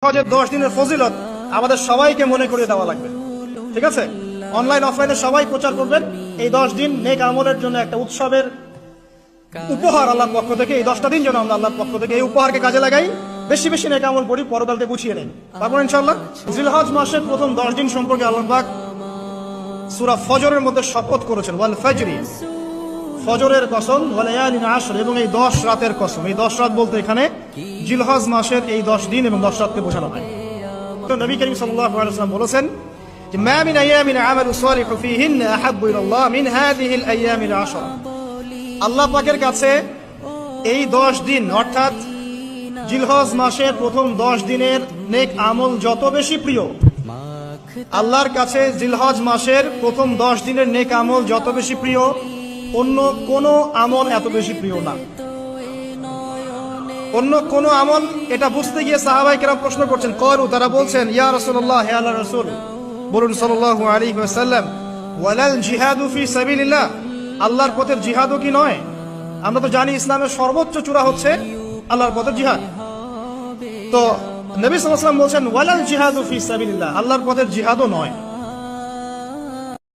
হজের 10 দিনের ফজিলত আমাদের সবাইকে মনে করিয়ে দেওয়া লাগবে। ঠিক আছে, অনলাইন অফলাইনে সবাই প্রচার করবেন। এই 10 দিন নেক আমলের জন্য একটা উৎসবের উপহার আল্লাহর পক্ষ থেকে। এই 10টা দিন যেন আমরা আল্লাহর পক্ষ থেকে এই উপহারকে কাজে লাগাই, বেশি বেশি নেক আমল করি, পরকালকে গুছিয়ে নেই। তারপর ইনশাআল্লাহ জিলহজ মাসের প্রথম 10 দিন সম্পর্কে আল্লাহ পাক সূরা ফজরের মধ্যে শপথ করেছেন, ওয়াল ফজরি, ফজরের কসম, ওয়া লায়ালিন আশর, এবং এই 10 রাতের কসম। এই 10 রাত বলতে এখানে জিলহজ মাসের এই 10 দিন এবং 10 রাতকে বোঝানো হয়। তো নবী করিম সাল্লাল্লাহু আলাইহি ওয়াসাল্লাম বলেছেন যে মা মিন আইয়ামিন আমালু সালিহু ফীহিন্না আহাব্বু ইলাল্লাহ মিন হাযিহিল আইয়ামিল আশর। আল্লাহ পাকের কাছে এই 10 দিন অর্থাৎ জিলহজ মাসের প্রথম 10 দিনের নেক আমল যত বেশি প্রিয়, আল্লাহর কাছে জিলহজ মাসের প্রথম 10 দিনের নেক আমল যত বেশি প্রিয়, অন্য কোনো আমল এত বেশি প্রিয় না। অন্য কোন আমল, এটা বুঝতে গিয়ে সাহাবায়ে কেরাম প্রশ্ন করছেন, ক্বালু, তারা বলছেন, ইয়া রাসূলুল্লাহ, হে আল্লাহর রাসূল, বলুন সাল্লাল্লাহু আলাইহি ওয়াসাল্লাম, ওয়ালাল জিহাদু ফি সাবিলিল্লাহ, আল্লাহর পথের জিহাদও কি নয়? আমরা তো জানি ইসলামের সর্বোচ্চ চূড়া হচ্ছে আল্লাহর পথের জিহাদ। তো নবী সাল্লাল্লাহু আলাইহি ওয়াসাল্লাম বলছেন ওয়ালাল জিহাদু ফি সাবিলিল্লাহ, আল্লাহর পথের জিহাদও নয়।